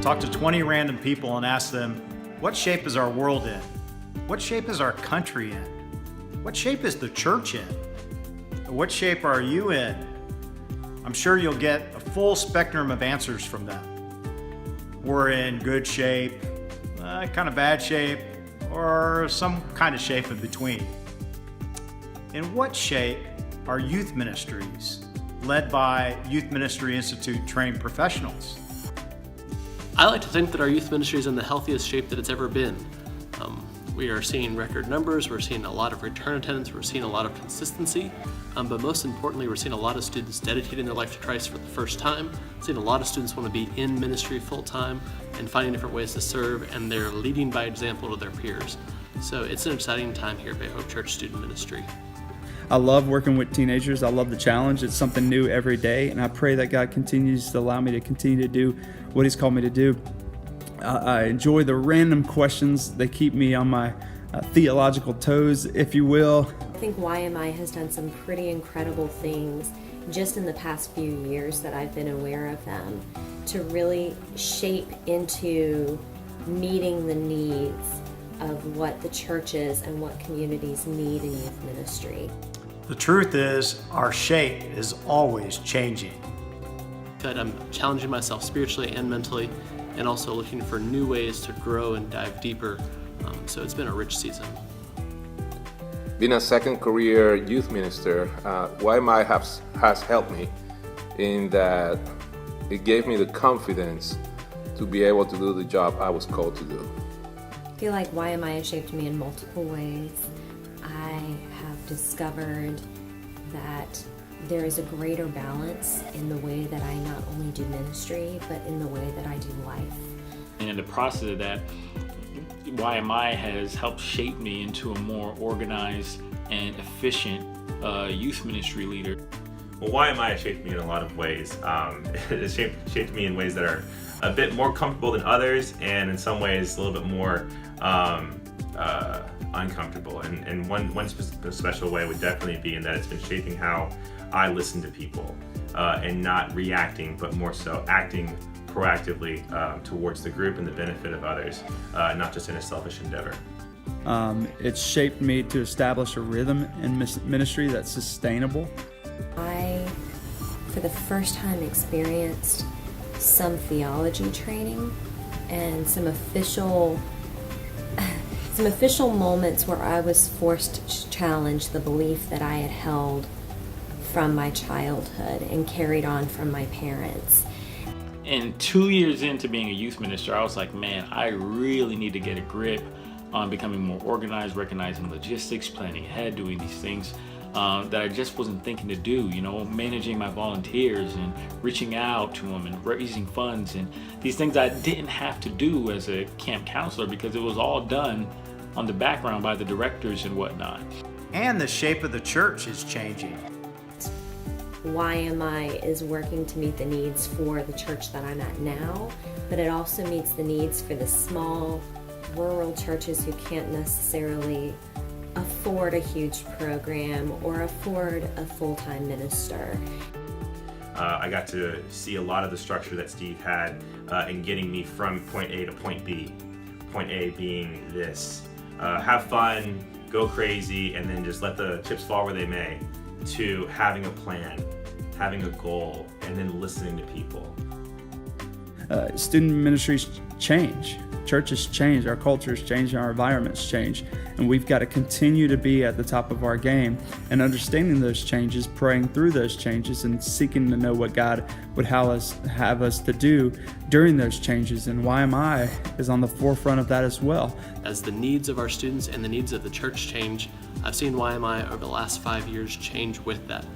Talk to 20 random people and ask them, what shape is our world in? What shape is our country in? What shape is the church in? What shape are you in? I'm sure you'll get a full spectrum of answers from them. We're in good shape, kind of bad shape, or some kind of shape in between. In what shape are youth ministries led by Youth Ministry Institute trained professionals? I like to think that our youth ministry is in the healthiest shape that it's ever been. We are seeing record numbers, we're seeing a lot of return attendance, we're seeing a lot of consistency, but most importantly, we're seeing a lot of students dedicating their life to Christ for the first time, seeing a lot of students want to be in ministry full time and finding different ways to serve, and they're leading by example to their peers. So it's an exciting time here at Bay Hope Church Student Ministry. I love working with teenagers. I love the challenge. It's something new every day, and I pray that God continues to allow me to continue to do what He's called me to do. I enjoy the random questions. They keep me on my theological toes, if you will. I think YMI has done some pretty incredible things just in the past few years that I've been aware of them to really shape into meeting the needs of what the churches and what communities need in youth ministry. The truth is, our shape is always changing. That I'm challenging myself spiritually and mentally, and also looking for new ways to grow and dive deeper. So it's been a rich season. Being a second career youth minister, YMI has helped me in that it gave me the confidence to be able to do the job I was called to do. I feel like YMI has shaped me in multiple ways. I have discovered that there is a greater balance in the way that I not only do ministry, but in the way that I do life. And in the process of that, YMI has helped shape me into a more organized and efficient youth ministry leader. Well, YMI has shaped me in a lot of ways. It has shaped me in ways that are a bit more comfortable than others, and in some ways a little bit more uncomfortable. And one special way would definitely be in that it's been shaping how I listen to people and not reacting, but more so acting proactively towards the group and the benefit of others, not just in a selfish endeavor. It's shaped me to establish a rhythm in ministry that's sustainable. I, for the first time, experienced some theology training and some official moments where I was forced to challenge the belief that I had held from my childhood and carried on from my parents. And 2 years into being a youth minister, I was like, man, I really need to get a grip on becoming more organized, recognizing logistics, planning ahead, doing these things that I just wasn't thinking to do, managing my volunteers and reaching out to them and raising funds and these things I didn't have to do as a camp counselor because it was all done on the background by the directors and whatnot. And the shape of the church is changing. YMI is working to meet the needs for the church that I'm at now, but it also meets the needs for the small rural churches who can't necessarily afford a huge program or afford a full-time minister. I got to see a lot of the structure that Steve had in getting me from point A to point B. Point A being this, have fun, go crazy, and then just let the chips fall where they may, to having a plan, having a goal, and then listening to people. Student ministries change. Churches change, our cultures change, and our environments change. And we've got to continue to be at the top of our game and understanding those changes, praying through those changes, and seeking to know what God would have us to do during those changes. And YMI is on the forefront of that as well. As the needs of our students and the needs of the church change, I've seen YMI over the last 5 years change with that.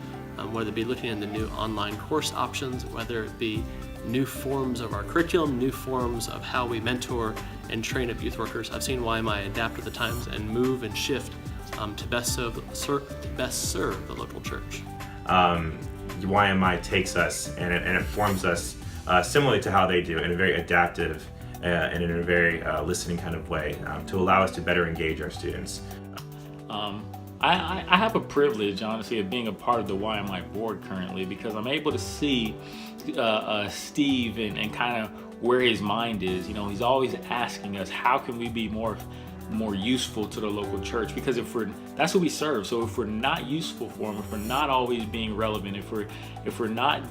Whether it be looking at the new online course options, whether it be new forms of our curriculum, new forms of how we mentor and train up youth workers. I've seen YMI adapt with the times and move and shift to best serve the local church. YMI takes us and it forms us similarly to how they do, in a very adaptive and in a very listening kind of way to allow us to better engage our students. I have a privilege, honestly, of being a part of the YMI board currently because I'm able to see Steve and kind of where his mind is. You know, he's always asking us, how can we be more useful to the local church? Because that's who we serve. So if we're not useful for them, if we're not always being relevant, if we're not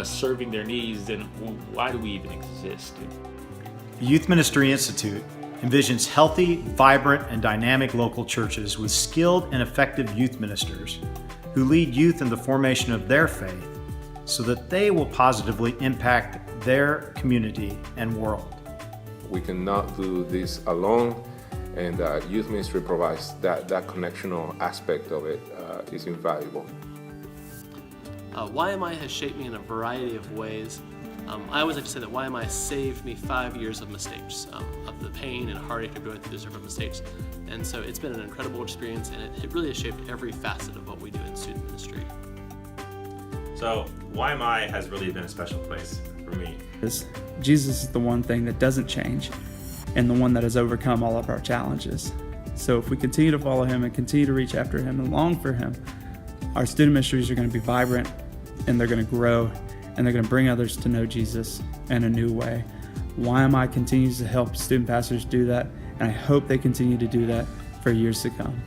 serving their needs, then why do we even exist? The Youth Ministry Institute envisions healthy, vibrant, and dynamic local churches with skilled and effective youth ministers who lead youth in the formation of their faith so that they will positively impact their community and world. We cannot do this alone, and youth ministry provides that connectional aspect of it is invaluable. YMI has shaped me in a variety of ways. I always like to say that YMI saved me 5 years of mistakes, of the pain and heartache of going through those different mistakes. And so it's been an incredible experience, and it really has shaped every facet of what we do in student ministry. So YMI has really been a special place for me. Jesus is the one thing that doesn't change and the one that has overcome all of our challenges. So if we continue to follow him and continue to reach after him and long for him, our student ministries are going to be vibrant, and they're going to grow, and they're going to bring others to know Jesus in a new way. YMI continues to help student pastors do that, and I hope they continue to do that for years to come.